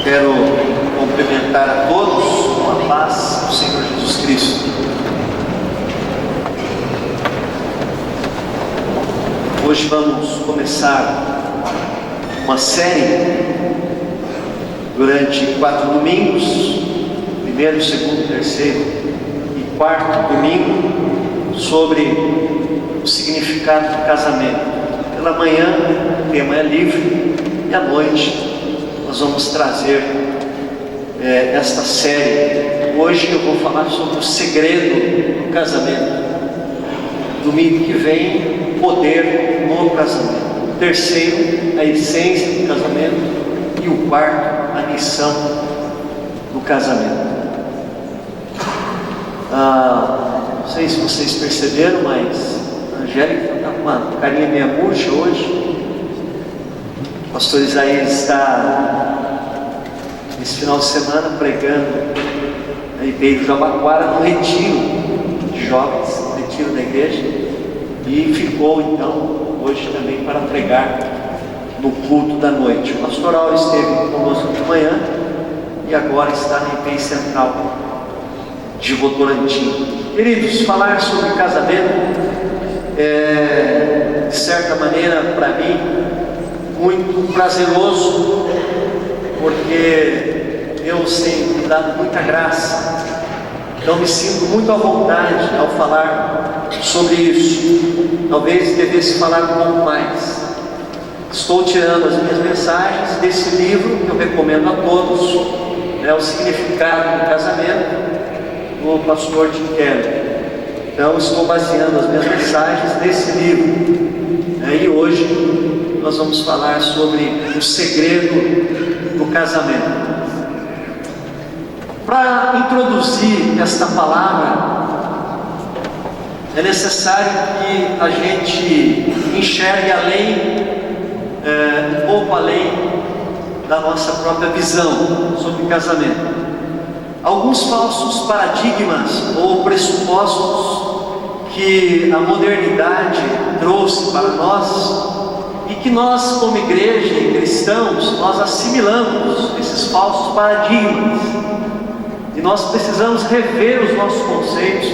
Quero cumprimentar a todos com a paz do Senhor Jesus Cristo. Hoje vamos começar uma série durante 4 domingos, primeiro, segundo, terceiro e quarto domingo, sobre o significado do casamento. Pela manhã o tema é livre e à noite nós vamos trazer esta série. Hoje eu vou falar sobre o segredo do casamento. Domingo que vem, poder no casamento. O terceiro, a essência do casamento. E o quarto, a missão do casamento. Não sei se vocês perceberam, mas a Angélica está com uma carinha meia murcha hoje. O pastor Isaías está esse final de semana pregando na IPI do Jabaquara, no retiro de jovens, no retiro da igreja, e ficou então hoje também para pregar no culto da noite. O pastor Auro esteve conosco de manhã e agora está na IPI Central de Votorantim. Queridos, falar sobre casamento é, de certa maneira, para mim, muito prazeroso, porque Deus tem me dado muita graça. Então me sinto muito à vontade ao falar sobre isso. Talvez devesse falar um pouco mais. Estou tirando as minhas mensagens desse livro que eu recomendo a todos, O Significado do Casamento, do pastor Tim Keller. Então estou baseando as minhas mensagens nesse livro. E hoje nós vamos falar sobre o segredo do casamento. Para introduzir esta palavra, é necessário que a gente enxergue além, um pouco além da nossa própria visão sobre casamento. Alguns falsos paradigmas ou pressupostos que a modernidade trouxe para nós e que nós, como igreja e cristãos, nós assimilamos esses falsos paradigmas. E nós precisamos rever os nossos conceitos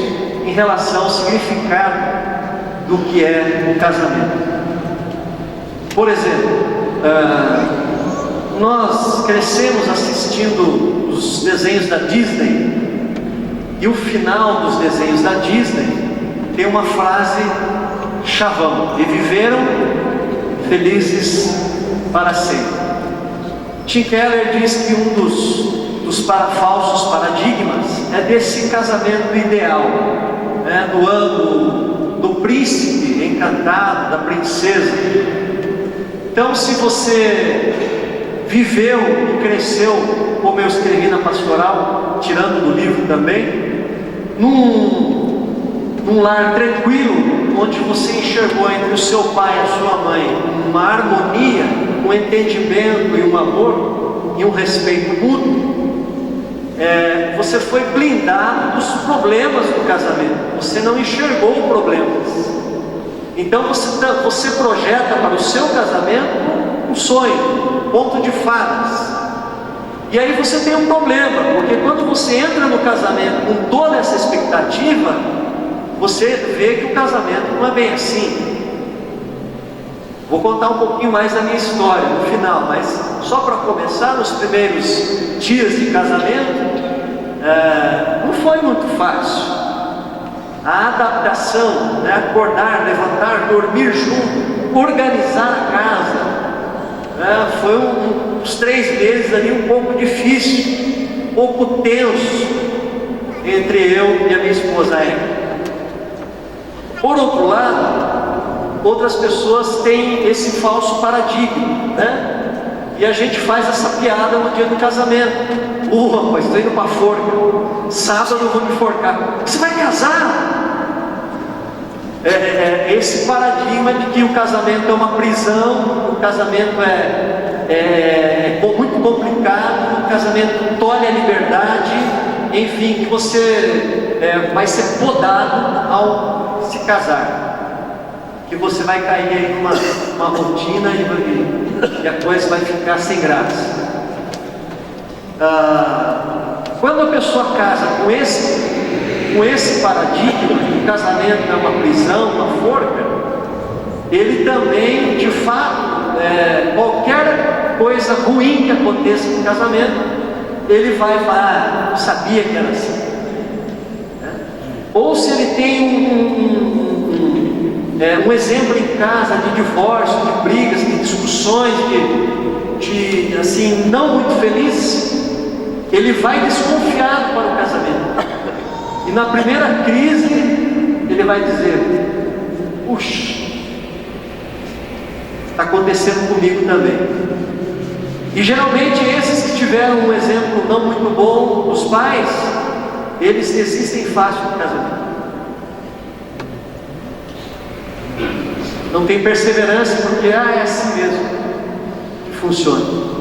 em relação ao significado do que é o casamento. Por exemplo, nós crescemos assistindo os desenhos da Disney, e o final dos desenhos da Disney tem uma frase chavão: e viveram felizes para sempre. Tim Keller diz que um dos falsos paradigmas é desse casamento ideal, do príncipe encantado, da princesa. Então, se você viveu e cresceu, como eu escrevi na pastoral, tirando do livro também, num lar tranquilo, onde você enxergou entre o seu pai e a sua mãe uma harmonia, um entendimento e um amor e um respeito mútuo, você foi blindado dos problemas do casamento. Você não enxergou problemas. Então você projeta para o seu casamento um sonho, um conto de fadas. E aí você tem um problema, porque quando você entra no casamento com toda essa expectativa, você vê que o casamento não é bem assim. Vou contar um pouquinho mais da minha história no final, mas só para começar, nos primeiros dias de casamento, não foi muito fácil. A adaptação, acordar, levantar, dormir junto, organizar a casa, foi uns 3 meses ali um pouco difícil, um pouco tenso entre eu e a minha esposa Érica. Por outro lado, outras pessoas têm esse falso paradigma, e a gente faz essa piada no dia do casamento. Rapaz, estou indo para a forca, sábado eu vou me forcar. Você vai casar? Esse paradigma de que o casamento é uma prisão, o casamento é muito complicado, o casamento tolhe a liberdade, enfim, que você vai ser podado ao se casar, que você vai cair aí numa rotina e a coisa vai ficar sem graça. Quando a pessoa casa com esse paradigma, que o casamento é uma prisão, uma forca, ele também, de fato, qualquer coisa ruim que aconteça no casamento, ele vai falar, não sabia que era assim. Ou se ele tem um exemplo em casa de divórcio, de brigas, de discussões, de assim, não muito felizes, ele vai desconfiado para o casamento. E na primeira crise, ele vai dizer: puxa, está acontecendo comigo também. E geralmente esses que tiveram um exemplo não muito bom dos pais, eles desistem fácil do casamento. Não tem perseverança porque é assim mesmo que funciona.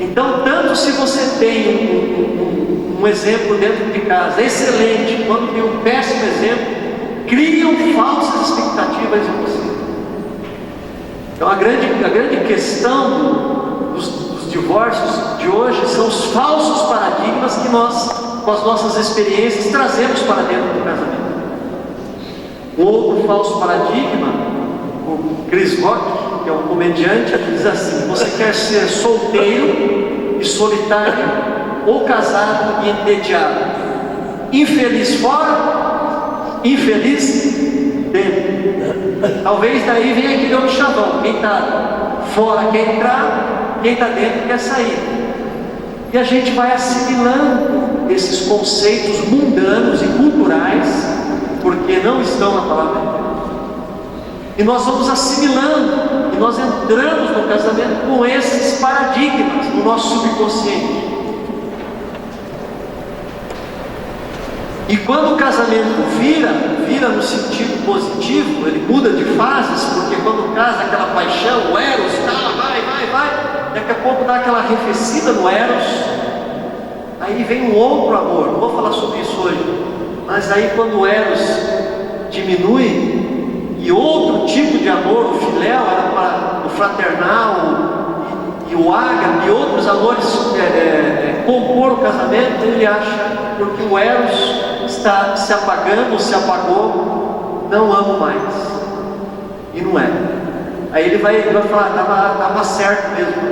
Então, tanto se você tem um exemplo dentro de casa excelente, quanto tem um péssimo exemplo, criam falsas expectativas em você. Então a grande questão dos divórcios de hoje são os falsos paradigmas que nós, com as nossas experiências, trazemos para dentro do casamento. Um outro falso paradigma, o Chris Rock, que é um comediante, ele diz assim: você quer ser solteiro e solitário, ou casado e entediado? Infeliz fora, infeliz dentro. Talvez daí venha aquele outro chavão: quem está fora quer entrar, quem está dentro quer sair. E a gente vai assimilando esses conceitos mundanos e culturais, porque não estão na palavra de Deus. E nós vamos assimilando, e nós entramos no casamento com esses paradigmas no nosso subconsciente. E quando o casamento vira no sentido positivo, ele muda de fases, porque quando casa aquela paixão, o eros, vai, daqui a pouco dá aquela arrefecida no eros, aí vem um outro amor. Não vou falar sobre isso hoje, mas aí quando o eros diminui, e outro tipo de amor, o filéu, era para o fraternal, e o ágape, e outros amores compor o casamento, ele acha, porque o eros está se apagando, se apagou, não amo mais. E não é. Aí ele vai falar: estava certo mesmo,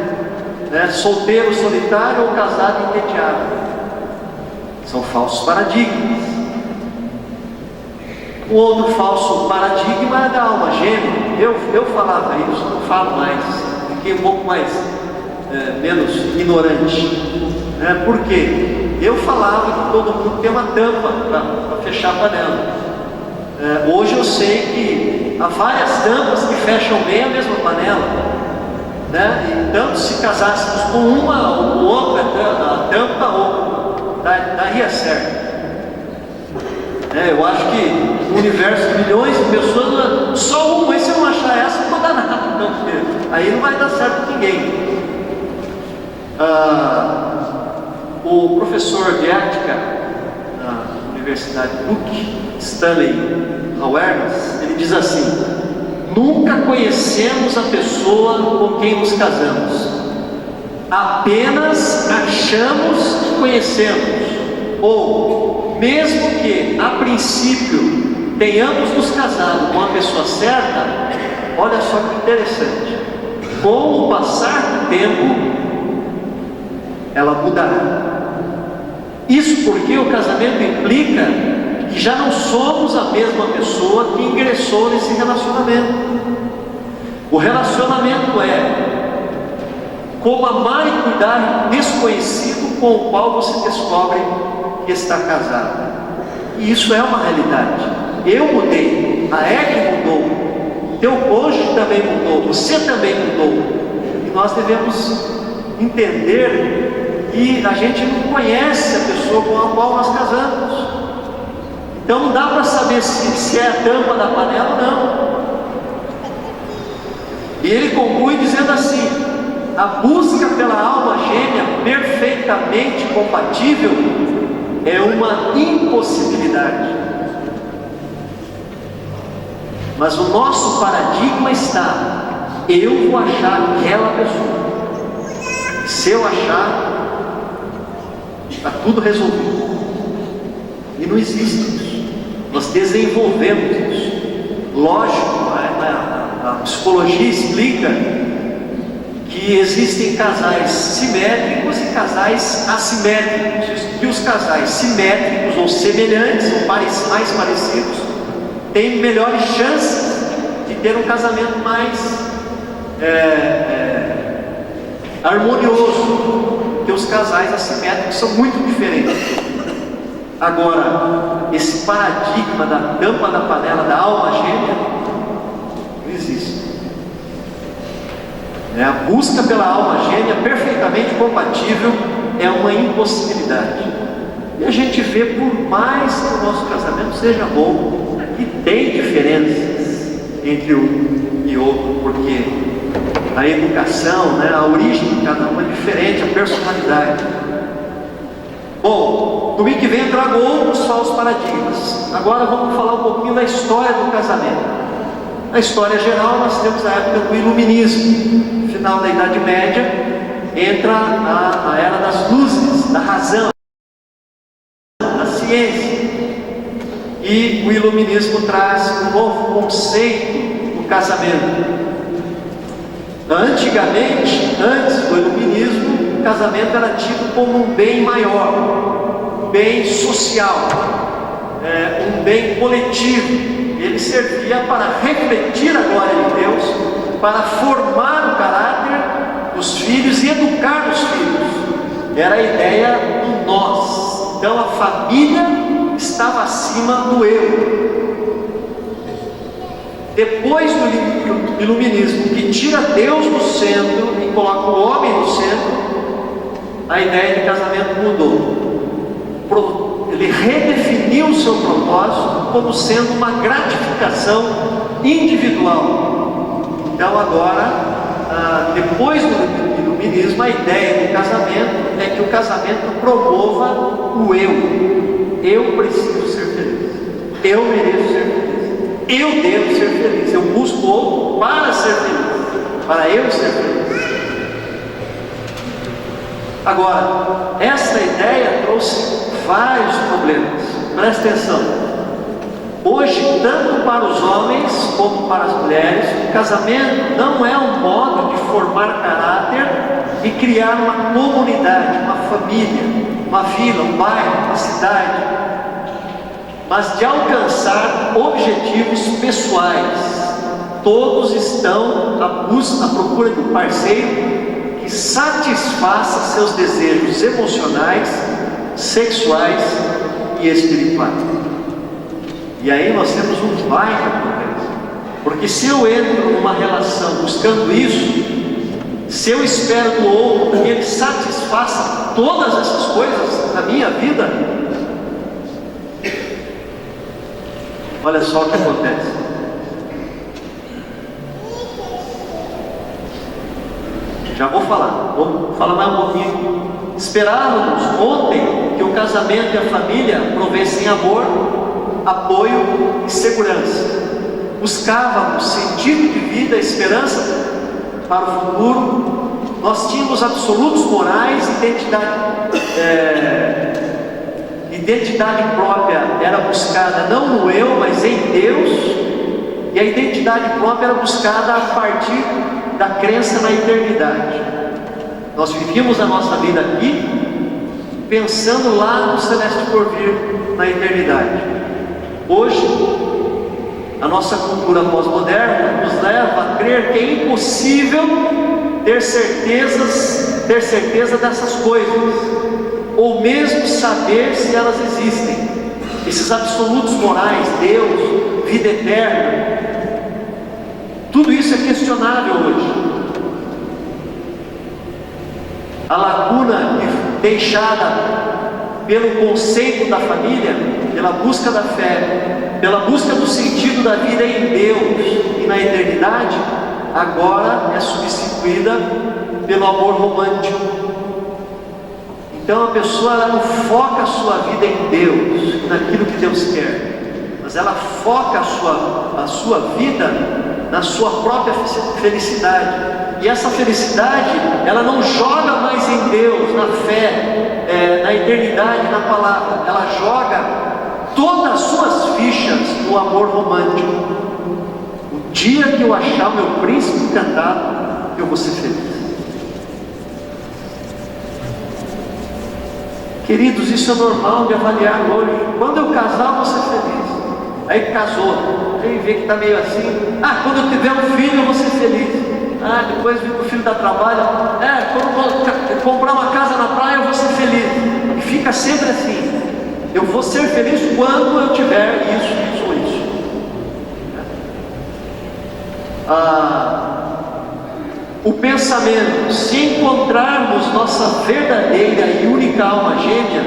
né? Solteiro, solitário, ou casado e entediado. São falsos paradigmas. Um outro falso paradigma é da alma gêmea. Eu falava isso, não falo mais, fiquei um pouco mais menos ignorante, né? Por quê? Eu falava que todo mundo tem uma tampa para fechar a panela. Hoje eu sei que há várias tampas que fecham bem a mesma panela, né? E tanto se casássemos com uma ou outra a tampa, daria certo. Eu acho que no universo de milhões de pessoas, só uma, e se eu não achar essa, não dá nada no campo dele. Aí não vai dar certo com ninguém. O professor de ética na Universidade Duke, Stanley Awareness, ele diz assim: nunca conhecemos a pessoa com quem nos casamos, apenas achamos que conhecemos. Ou, mesmo que a princípio tenhamos nos casado com a pessoa certa, olha só que interessante, com o passar do tempo ela mudará. Isso porque o casamento implica que já não somos a mesma pessoa que ingressou nesse relacionamento. O relacionamento é como amar e cuidar um desconhecido com o qual você descobre que está casado. E isso é uma realidade. Eu mudei, a Ellen mudou, teu cônjuge também mudou, você também mudou. E nós devemos entender que a gente não conhece a pessoa com a qual nós casamos. Então não dá para saber se é a tampa da panela ou não. E ele conclui dizendo assim: a busca pela alma gêmea perfeitamente compatível é uma impossibilidade. Mas o nosso paradigma está: eu vou achar aquela pessoa. Se eu achar, tudo resolvido. E não existe isso. Nós desenvolvemos isso. Lógico, a psicologia explica que existem casais simétricos e casais assimétricos. Que os casais simétricos ou semelhantes, ou mais parecidos, têm melhores chances de ter um casamento mais harmonioso, que os casais assimétricos são muito diferentes. Agora, esse paradigma da tampa da panela, da alma gêmea, não existe. A busca pela alma gêmea perfeitamente compatível é uma impossibilidade. E a gente vê, por mais que o nosso casamento seja bom, que tem diferenças entre um e outro, porque a educação, a origem de cada um é diferente, a personalidade. Bom, domingo que vem eu trago outros falsos paradigmas. Agora vamos falar um pouquinho da história do casamento. Na história geral, nós temos a época do Iluminismo. No final da Idade Média, entra a era das luzes, da razão, da ciência. E o Iluminismo traz um novo conceito do casamento. Antigamente, antes do Iluminismo, o casamento era tido como um bem maior, um bem social, um bem coletivo. Ele servia para refletir a glória de Deus, para formar o caráter dos filhos e educar os filhos. Era a ideia do nós. Então a família estava acima do eu. Depois do Iluminismo, que tira Deus do centro e coloca o homem no centro, a ideia de casamento mudou. Ele redefiniu o seu propósito como sendo uma gratificação individual. Então agora, depois do Iluminismo, a ideia do casamento é que o casamento promova o eu. Eu preciso ser feliz. Eu mereço ser feliz. Eu devo ser feliz. Eu busco outro para ser feliz. Para eu ser feliz. Agora, essa ideia trouxe vários problemas. Presta atenção. Hoje, tanto para os homens como para as mulheres, o casamento não é um modo de formar caráter e criar uma comunidade, uma família, uma vila, um bairro, uma cidade, mas de alcançar objetivos pessoais. Todos estão à procura de um parceiro que satisfaça seus desejos emocionais, sexuais e espirituais. E aí nós temos um baita problema, porque se eu entro numa relação buscando isso, se eu espero do outro que ele satisfaça todas essas coisas na minha vida, olha só o que acontece. Já vou falar mais um pouquinho. Esperávamos ontem que o casamento e a família provessem amor, apoio e segurança. Buscávamos sentido de vida, esperança para o futuro. Nós tínhamos absolutos morais, identidade própria era buscada não no eu, mas em Deus. E a identidade própria era buscada a partir da crença na eternidade. Nós vivíamos a nossa vida aqui, pensando lá no celeste por vir, na eternidade. Hoje, a nossa cultura pós-moderna nos leva a crer que é impossível ter certeza dessas coisas, ou mesmo saber se elas existem. Esses absolutos morais, Deus, vida eterna, tudo isso é questionável hoje. A lacuna deixada pelo conceito da família, pela busca da fé, pela busca do sentido da vida em Deus e na eternidade, agora é substituída pelo amor romântico. Então a pessoa ela não foca a sua vida em Deus, naquilo que Deus quer, mas ela foca a sua vida na sua própria felicidade. E essa felicidade, ela não joga mais em Deus, na fé, na eternidade na palavra, ela joga todas as suas fichas no amor romântico. O dia que eu achar o meu príncipe encantado, eu vou ser feliz. Queridos, isso é normal de avaliar hoje. Quando eu casar, eu vou ser feliz. Aí casou, aí vê que está meio assim. Quando eu tiver um filho, eu vou ser feliz. Depois vê que o filho dá trabalho. Quando eu comprar uma casa na praia, eu vou ser feliz. E fica sempre assim. Eu vou ser feliz quando eu tiver isso ou isso. O pensamento, se encontrarmos nossa verdadeira e única alma gêmea,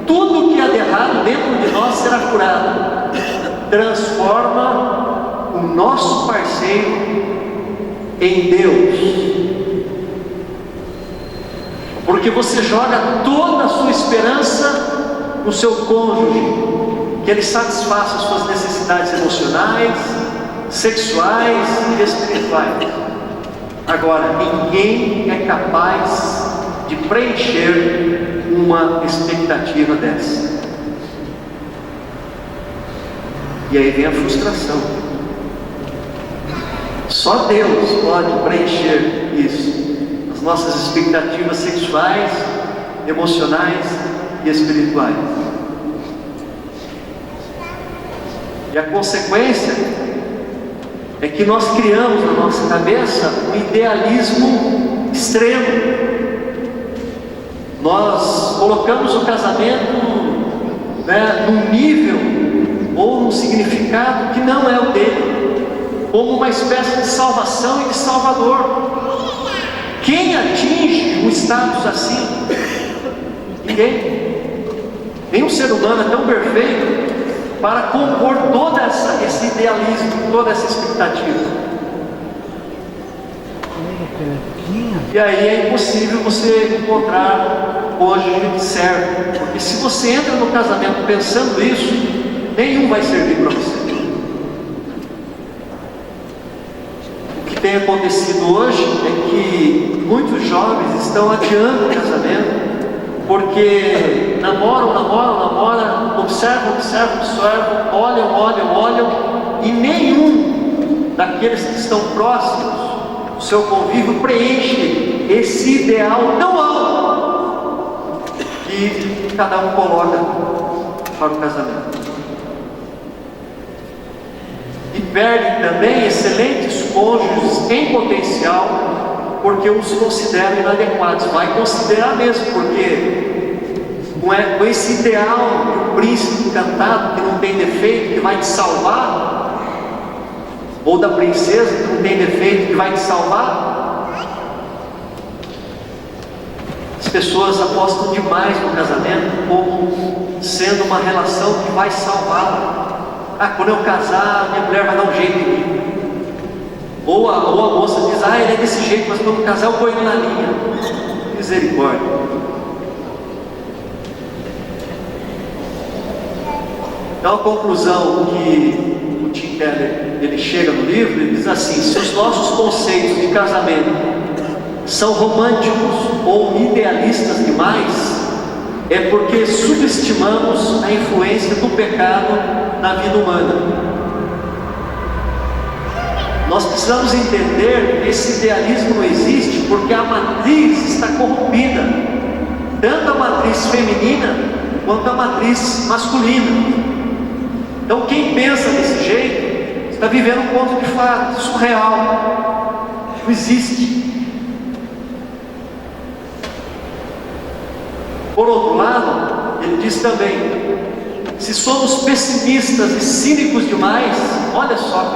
tudo que há de errado dentro de nós será curado. Transforma o nosso parceiro em Deus. Porque você joga toda a sua esperança no seu cônjuge, que ele satisfaça as suas necessidades emocionais, sexuais e espirituais. Agora, ninguém é capaz de preencher uma expectativa dessa. E aí vem a frustração. Só Deus pode preencher isso. As nossas expectativas sexuais, emocionais e espirituais. E a consequência é que nós criamos na nossa cabeça um idealismo extremo. Nós colocamos o casamento num nível ou num significado que não é o dele, como uma espécie de salvação e de salvador. Quem atinge um status assim? Ninguém. Nenhum ser humano é tão perfeito para compor todo esse idealismo, toda essa expectativa. E aí é impossível você encontrar o cônjuge certo, porque se você entra no casamento pensando isso, nenhum vai servir para você. O que tem acontecido hoje é que muitos jovens estão adiando o casamento, porque namoram, observam, olham, e nenhum daqueles que estão próximos do seu convívio preenche esse ideal tão alto que cada um coloca para o casamento. E perdem também excelentes cônjuges em potencial, porque os consideram inadequados. Vai considerar mesmo, porque com esse ideal do príncipe encantado que não tem defeito, que vai te salvar, ou da princesa que não tem defeito, que vai te salvar, as pessoas apostam demais no casamento como sendo uma relação que vai salvar. Quando eu casar, minha mulher vai dar um jeito em mim. Ou a moça diz, ele é desse jeito, mas quando casar eu ponho ele na linha. Misericórdia. Então a conclusão que o Tim Keller ele chega no livro, ele diz assim: se os nossos conceitos de casamento são românticos ou idealistas demais, é porque subestimamos a influência do pecado na vida humana. Nós precisamos entender que esse idealismo não existe porque a matriz está corrompida, tanto a matriz feminina quanto a matriz masculina. Então quem pensa desse jeito está vivendo um conto de fadas, surreal, não existe. Por outro lado, ele diz também: se somos pessimistas e cínicos demais, olha só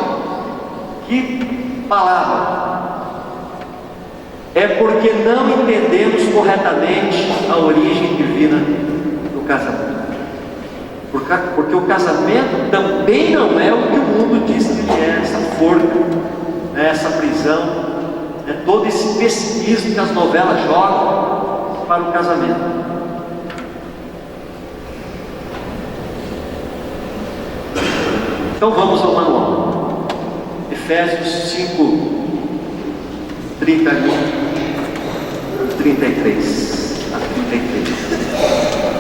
que palavra, é porque não entendemos corretamente a origem divina do casamento. Porque o casamento também não é o que o mundo diz que ele é, essa forca, essa prisão, todo esse pessimismo que as novelas jogam para o casamento. Então vamos ao manual. Efésios 5, 31, 33 a 33.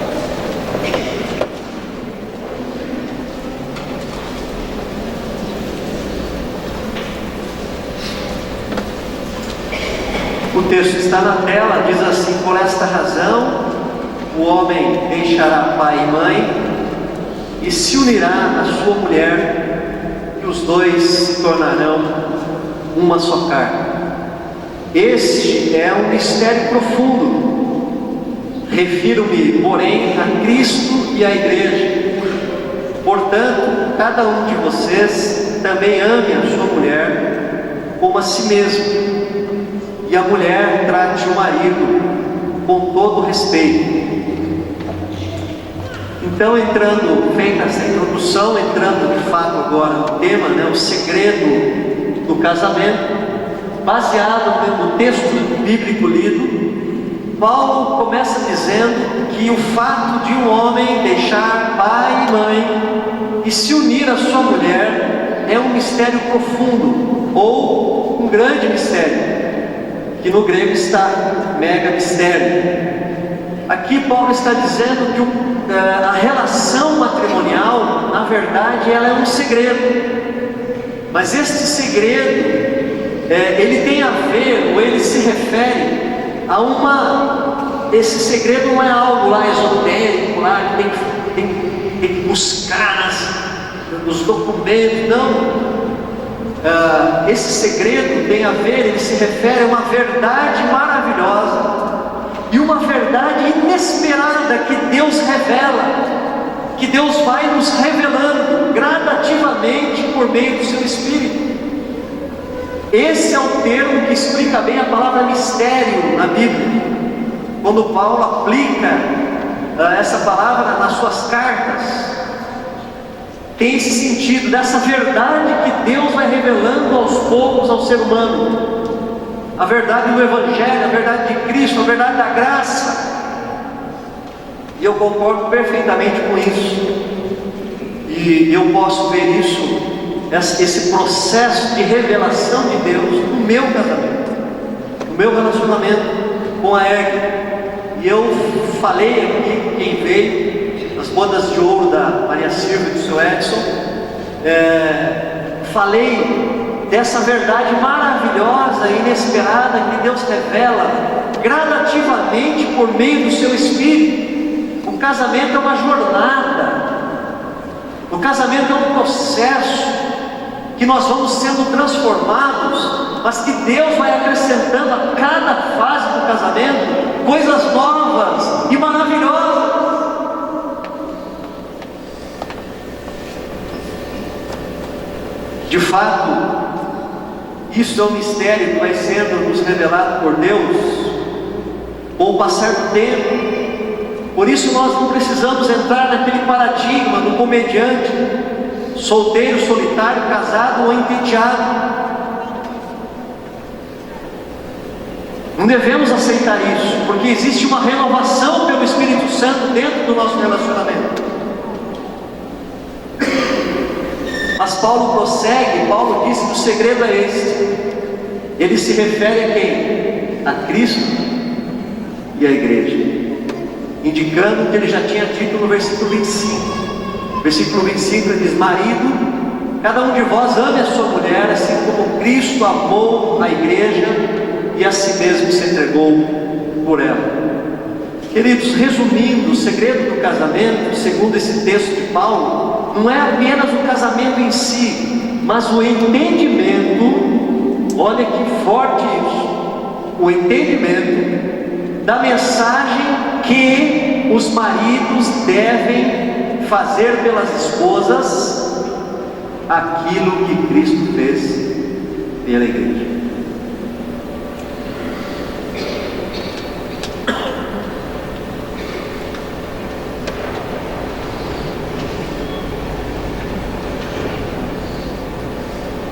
texto está na tela, diz assim: por esta razão o homem deixará pai e mãe e se unirá à sua mulher, e os dois se tornarão uma só carne. Este é um mistério profundo. Refiro-me, porém, a Cristo e à Igreja. Portanto, cada um de vocês também ame a sua mulher como a si mesmo, e a mulher trate o marido com todo respeito. Então, feita essa introdução, entrando de fato agora no tema, o segredo do casamento, baseado no texto bíblico lido, Paulo começa dizendo que o fato de um homem deixar pai e mãe e se unir à sua mulher é um mistério profundo, ou um grande mistério, que no grego está mega mistério. Aqui Paulo está dizendo que a relação matrimonial, na verdade, ela é um segredo. Mas este segredo, ele tem a ver, ou ele se refere esse segredo não é algo lá esotérico, lá que tem que buscar nos documentos, não. Esse segredo tem a ver, ele se refere a uma verdade maravilhosa e uma verdade inesperada que Deus revela, que Deus vai nos revelando gradativamente por meio do seu Espírito. Esse é o termo que explica bem a palavra mistério na Bíblia. Quando Paulo aplica essa palavra nas suas cartas, tem esse sentido dessa verdade que Deus vai revelando aos poucos ao ser humano. A verdade do Evangelho, a verdade de Cristo, a verdade da graça. E eu concordo perfeitamente com isso. E eu posso ver isso, esse processo de revelação de Deus no meu casamento, no meu relacionamento com a Égua. E eu falei aqui, quem veio, nas bodas de ouro da Maria Silva e do seu Edson, falei dessa verdade maravilhosa e inesperada que Deus revela gradativamente por meio do seu Espírito. O casamento é uma jornada, o casamento é um processo que nós vamos sendo transformados, mas que Deus vai acrescentando a cada fase do casamento coisas novas e maravilhosas. De fato, isso é um mistério que vai sendo nos revelado por Deus com o passar do tempo. Por isso nós não precisamos entrar naquele paradigma do comediante solteiro, solitário, casado ou entediado. Não devemos aceitar isso, porque existe uma renovação pelo Espírito Santo dentro do nosso relacionamento. Mas Paulo prossegue, Paulo disse que o segredo é esse. Ele se refere a quem? A Cristo e à Igreja, indicando o que ele já tinha dito no versículo 25. Versículo 25 ele diz: marido, cada um de vós ame a sua mulher, assim como Cristo amou a Igreja e a si mesmo se entregou por ela. Queridos, resumindo, o segredo do casamento, segundo esse texto de Paulo, não é apenas o casamento em si, mas o entendimento, olha que forte isso, o entendimento da mensagem que os maridos devem fazer pelas esposas aquilo que Cristo fez pela Igreja.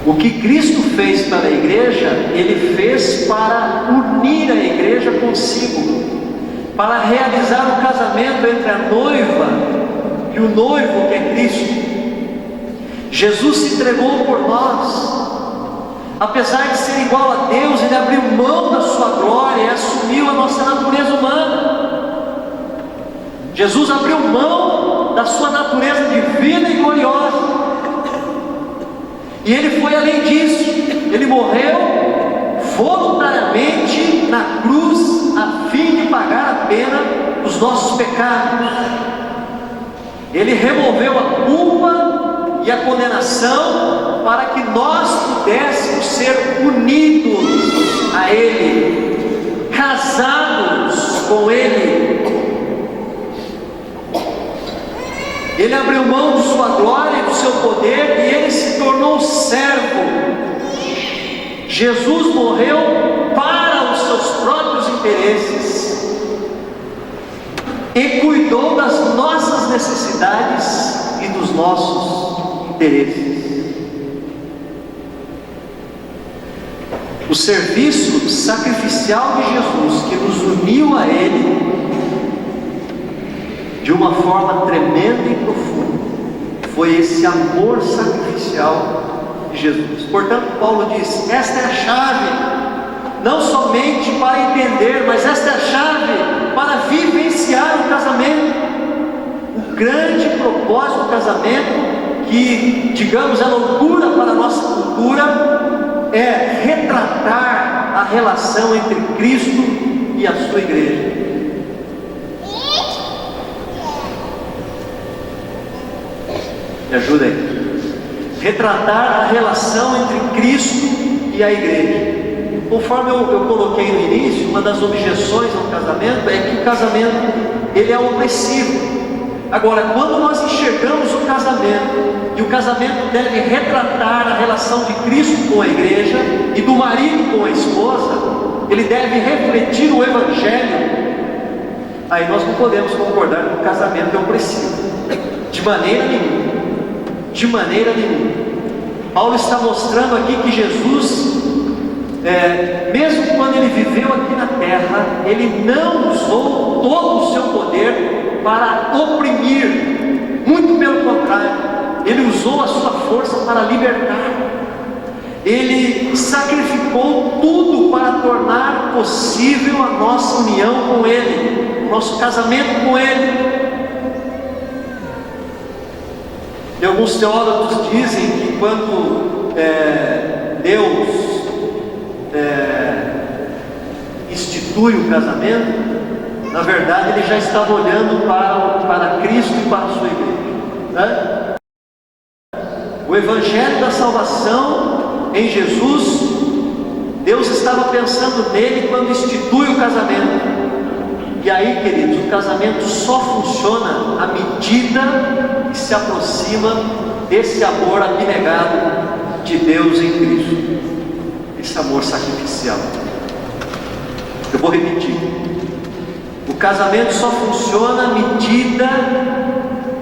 O que Cristo fez pela Igreja, Ele fez para unir a Igreja consigo, para realizar o casamento entre a noiva e o noivo, que é Cristo. Jesus se entregou por nós. Apesar de ser igual a Deus, Ele abriu mão da sua glória e assumiu a nossa natureza humana. Jesus abriu mão da sua natureza divina e gloriosa. E Ele foi além disso. Ele morreu, voluntariamente na cruz, a fim de pagar a pena dos nossos pecados. Ele removeu a culpa e a condenação para que nós pudéssemos ser unidos a Ele, casados com Ele. Ele abriu mão de sua glória e do seu poder e Ele se tornou servo. Jesus morreu para os seus próprios interesses e cuidou das nossas necessidades e dos nossos interesses. O serviço sacrificial de Jesus, que nos uniu a Ele de uma forma tremenda e profunda, foi esse amor sacrificial de Jesus. Portanto, Paulo diz: esta é a chave, não somente para entender, mas esta é a chave para vivenciar o casamento. O grande propósito do casamento, que digamos é loucura para a nossa cultura, é retratar a relação entre Cristo e a sua igreja. Me ajuda aí. Retratar a relação entre Cristo e a igreja. Conforme eu coloquei no início, uma das objeções ao casamento é que o casamento ele é opressivo. Agora, quando nós enxergamos o casamento, e o casamento deve retratar a relação de Cristo com a igreja e do marido com a esposa, ele deve refletir o Evangelho. Aí nós não podemos concordar que o casamento é opressivo, de maneira nenhuma. De maneira nenhuma. Paulo está mostrando aqui que Jesus, mesmo quando ele viveu aqui na terra, ele não usou todo o seu poder para oprimir, muito pelo contrário, ele usou a sua força para libertar. Ele sacrificou tudo para tornar possível a nossa união com Ele, o nosso casamento com Ele. E alguns teólogos dizem que quando Deus institui o casamento, na verdade Ele já estava olhando para Cristo e para a sua igreja, né? O Evangelho da salvação em Jesus, Deus estava pensando nele quando institui o casamento. E aí, queridos, o casamento só funciona à medida que se aproxima desse amor abnegado de Deus em Cristo, esse amor sacrificial. Eu vou repetir: o casamento só funciona à medida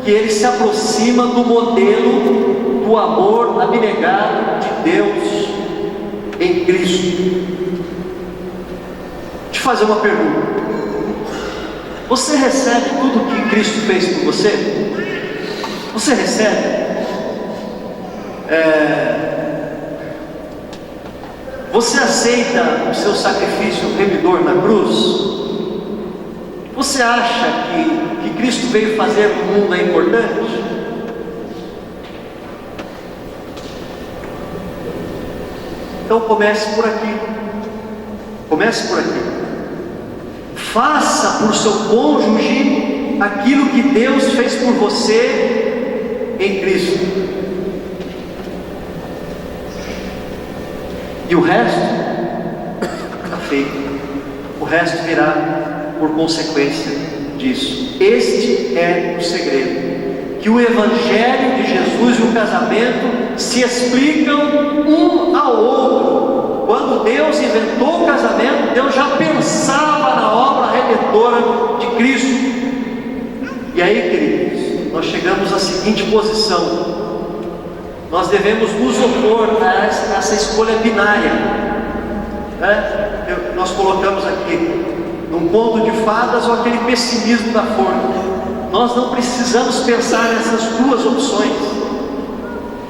que ele se aproxima do modelo do amor abnegado de Deus em Cristo. Deixa eu fazer uma pergunta. Você recebe tudo o que Cristo fez por você? Você recebe? Você aceita o seu sacrifício remidor na cruz? Você acha que Cristo veio fazer no mundo é importante? Então comece por aqui. Comece por aqui. Faça por seu cônjuge aquilo que Deus fez por você em Cristo. E o resto está feito. O resto virá por consequência disso. Este é o segredo. Que o Evangelho de Jesus e o casamento se explicam um ao outro. Quando Deus inventou o casamento, Deus já pensava na obra redentora de Cristo. E aí, queridos, nós chegamos à seguinte posição: nós devemos nos opor a essa escolha binária, né? Nós colocamos aqui num conto de fadas ou aquele pessimismo da forma. Nós não precisamos pensar nessas duas opções,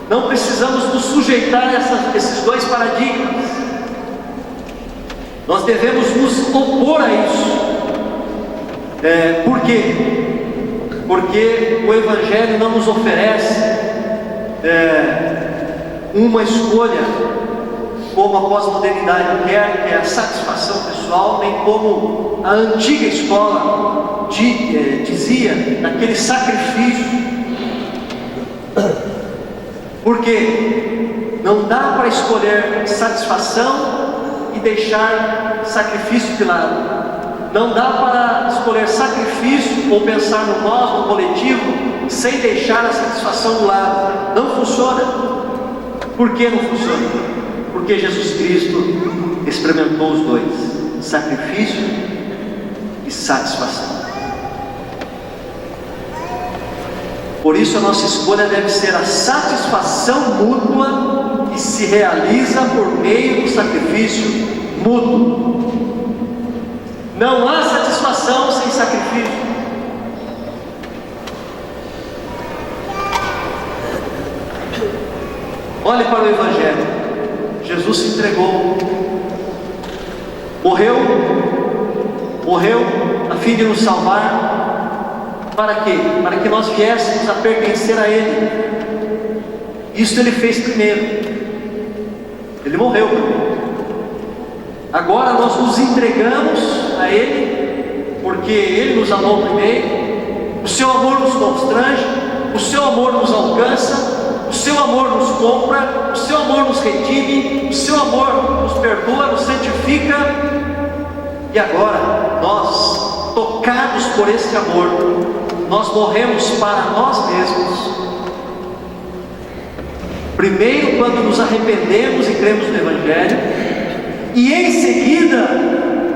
não precisamos nos sujeitar a esses dois paradigmas. Nós devemos nos opor a isso. Por quê? Porque o Evangelho não nos oferece uma escolha como a pós-modernidade quer, que é a satisfação pessoal, nem como a antiga escola dizia, daquele sacrifício. Porque não dá para escolher satisfação e deixar sacrifício de lado. Não dá para escolher sacrifício ou pensar no nós, no coletivo, sem deixar a satisfação do lado. Não funciona. Por que não funciona? Porque Jesus Cristo experimentou os dois: sacrifício e satisfação. Por isso a nossa escolha deve ser a satisfação mútua que se realiza por meio do sacrifício mútuo. Não há satisfação sem sacrifício. Olhe para o Evangelho. Jesus se entregou, morreu a fim de nos salvar. Para quê? Para que nós viéssemos a pertencer a Ele. Isso Ele fez primeiro. Ele morreu primeiro. Agora nós nos entregamos a Ele, porque Ele nos amou primeiro. O seu amor nos constrange, o seu amor nos alcança, o seu amor nos compra, o seu amor nos redime, o seu amor nos perdoa, nos santifica. E agora nós, tocados por esse amor, nós morremos para nós mesmos. Primeiro, quando nos arrependemos e cremos no Evangelho, e em seguida,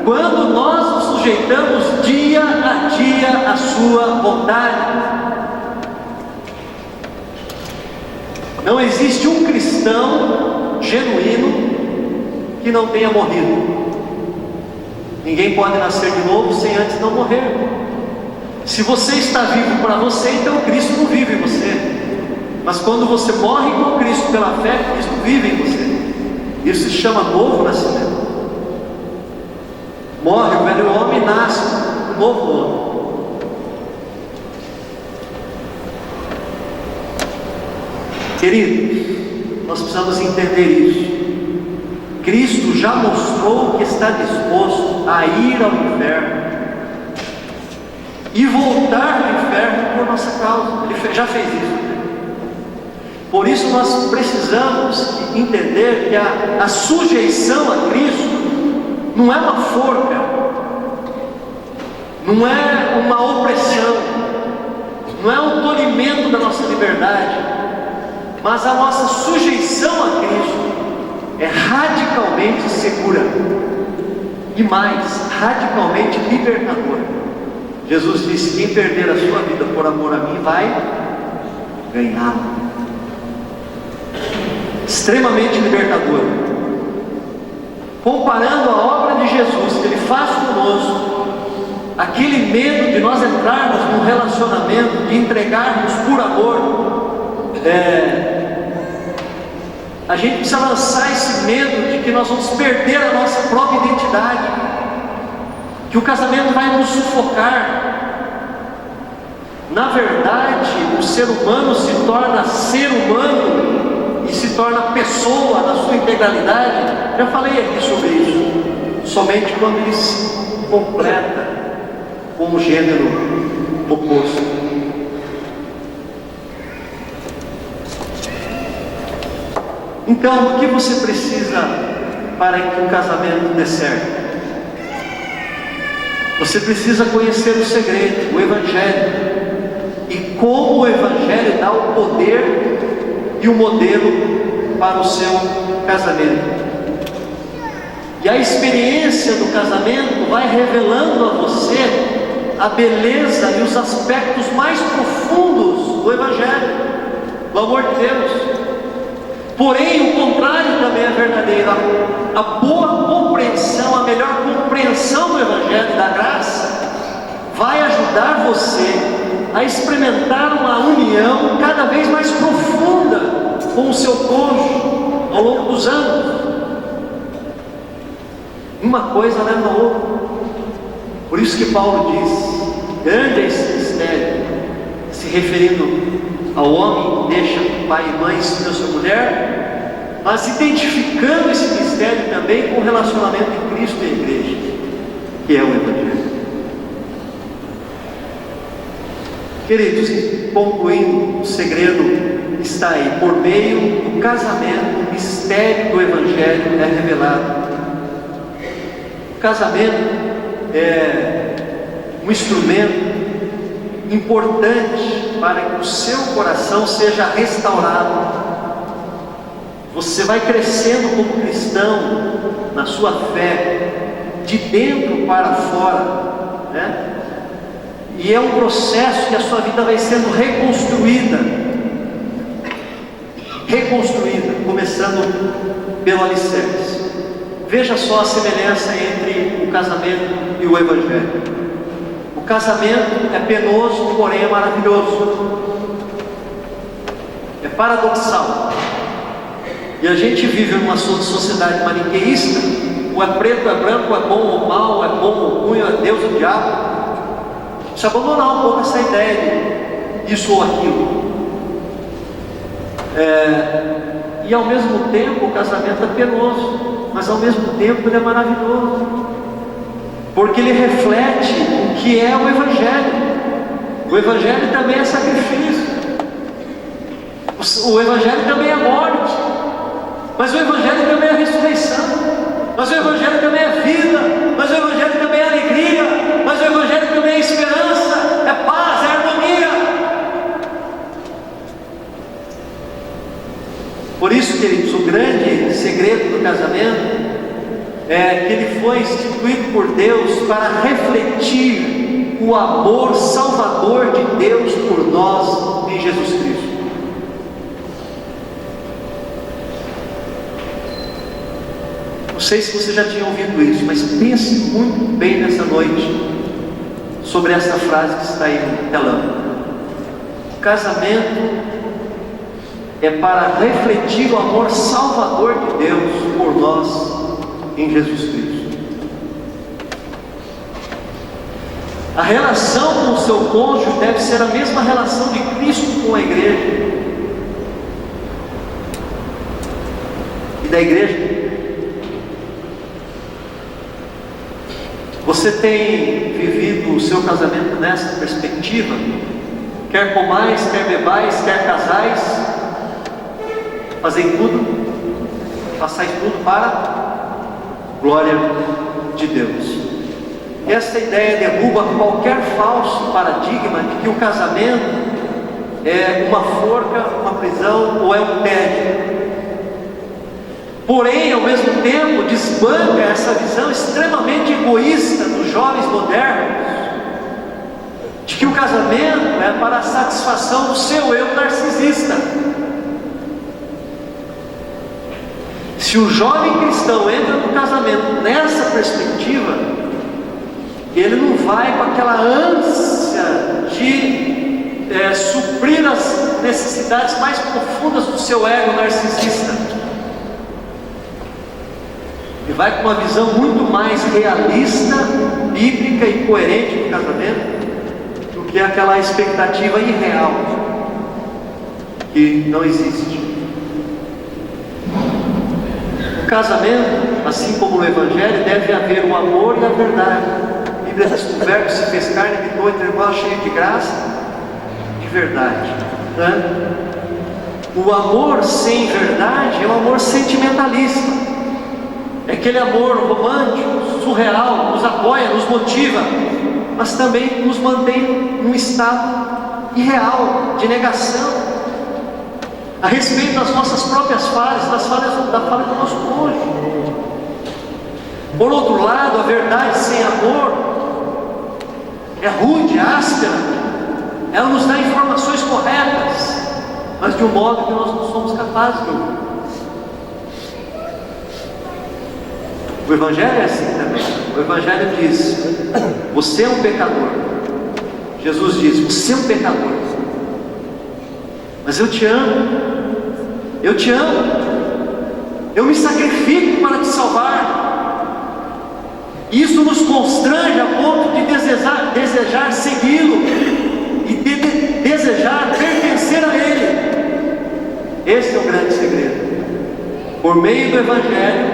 quando nós nos sujeitamos dia a dia à sua vontade. Não existe um cristão genuíno que não tenha morrido. Ninguém pode nascer de novo sem antes não morrer. Se você está vivo para você, então Cristo não vive em você. Mas quando você morre com Cristo pela fé, Cristo vive em você. Isso se chama novo nascimento. Morre o velho homem e nasce um novo homem. Queridos, nós precisamos entender isso. Cristo já mostrou que está disposto a ir ao inferno e voltar do inferno por nossa causa. Ele já fez isso. Por isso nós precisamos entender que a sujeição a Cristo não é uma forca, não é uma opressão, não é um tolimento da nossa liberdade, mas a nossa sujeição a Cristo é radicalmente segura e mais, radicalmente libertadora. Jesus disse: quem perder a sua vida por amor a mim vai ganhá-la. Extremamente libertador. Comparando a obra de Jesus que Ele faz conosco, aquele medo de nós entrarmos num relacionamento, de entregarmos por amor, a gente precisa lançar esse medo de que nós vamos perder a nossa própria identidade, que o casamento vai nos sufocar. Na verdade, o ser humano se torna ser humano e se torna pessoa na sua integralidade. Já falei aqui sobre isso. Somente quando ele se completa com o gênero oposto. Então, o que você precisa para que o casamento dê certo? Você precisa conhecer o segredo, o Evangelho, e como o Evangelho dá o poder e o modelo para o seu casamento. E a experiência do casamento vai revelando a você a beleza e os aspectos mais profundos do Evangelho, do amor de Deus. Porém, o contrário também é verdadeiro. A boa compreensão, a melhor compreensão do Evangelho, da graça, vai ajudar você a experimentar uma união cada vez mais profunda com o seu cônjuge ao longo dos anos. Uma coisa leva a outra. Por isso que Paulo diz: grande é esse mistério, se referindo ao homem, deixa pai e mãe, se a sua mulher, mas identificando esse mistério também com o relacionamento de Cristo e a igreja, que é o Evangelho. Queridos, concluindo, o segredo está aí. Por meio do casamento, o mistério do Evangelho é revelado. O casamento é um instrumento importante para que o seu coração seja restaurado. Você vai crescendo como cristão na sua fé, de dentro para fora, né? E é um processo que a sua vida vai sendo reconstruída, começando pelo alicerce. Veja só a semelhança entre o casamento e o Evangelho. O casamento é penoso, porém é maravilhoso. É paradoxal. E a gente vive numa sociedade maniqueísta: ou é preto, é branco, é bom ou mal, é bom ou ruim, é Deus ou diabo. Se abandonar um pouco essa ideia de isso ou aquilo. E ao mesmo tempo o casamento é penoso, mas ao mesmo tempo ele é maravilhoso, porque ele reflete o que é o Evangelho. O Evangelho também é sacrifício, o Evangelho também é morte, mas o Evangelho também é ressurreição, mas o Evangelho também é vida, mas o Evangelho também é alegria, mas o Evangelho também é esperança, é paz, é harmonia. Por isso, queridos, o grande segredo do casamento é que ele foi instituído por Deus para refletir o amor salvador de Deus por nós em Jesus Cristo. Não sei se você já tinha ouvido isso, mas pense muito bem nessa noite sobre essa frase que está aí no telão. O casamento é para refletir o amor salvador de Deus por nós em Jesus Cristo. A relação com o seu cônjuge deve ser a mesma relação de Cristo com a igreja e da igreja. Você tem vivido o seu casamento nessa perspectiva? Quer comais, quer bebais, quer casais, fazei tudo, façais tudo para a glória de Deus. E esta ideia derruba qualquer falso paradigma de que o casamento é uma forca, uma prisão ou é um tédio. Porém, ao mesmo tempo, desbanca essa visão extremamente egoísta dos jovens modernos, de que o casamento é para a satisfação do seu eu narcisista. Se o jovem cristão entra no casamento nessa perspectiva, ele não vai com aquela ânsia de suprir as necessidades mais profundas do seu ego narcisista. Ele vai com uma visão muito mais realista, bíblica e coerente do casamento, do que aquela expectativa irreal que não existe. No casamento, assim como no Evangelho, deve haver o amor e a verdade. A Bíblia diz que o Verbo se fez carne e habitou entre nós, cheio de graça e de verdade, né? O amor sem verdade é um amor sentimentalista. É aquele amor romântico, surreal, nos apoia, nos motiva, mas também nos mantém num estado irreal, de negação, a respeito das nossas próprias falhas, da falha do nosso cônjuge. Por outro lado, a verdade sem amor é rude, áspera, ela nos dá informações corretas, mas de um modo que nós não somos capazes de ouvir. O Evangelho é assim também. O Evangelho diz: você é um pecador. Jesus diz: você é um pecador, mas eu te amo. Eu te amo. Eu me sacrifico para te salvar. Isso nos constrange a ponto de desejar segui-lo e desejar pertencer a Ele. Esse é o grande segredo. Por meio do Evangelho,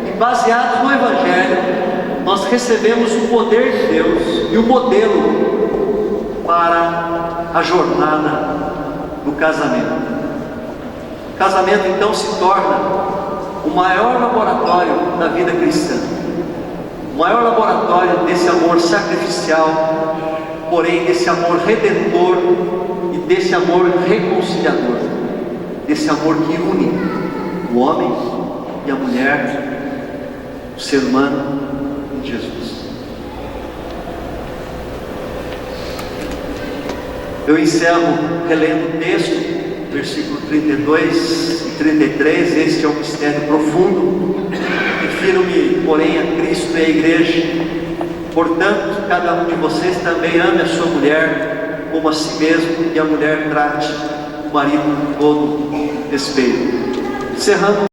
e baseado no Evangelho, nós recebemos o poder de Deus e o modelo para a jornada do casamento. O casamento então se torna o maior laboratório da vida cristã, o maior laboratório desse amor sacrificial, porém desse amor redentor e desse amor reconciliador, desse amor que une o homem e a mulher, o ser humano em Jesus. Eu encerro relendo o texto, versículo 32 e 33, este é um mistério profundo. Refiro-me, porém, a Cristo e à igreja. Portanto, cada um de vocês também ame a sua mulher como a si mesmo, e a mulher trate o marido com todo respeito. Encerrando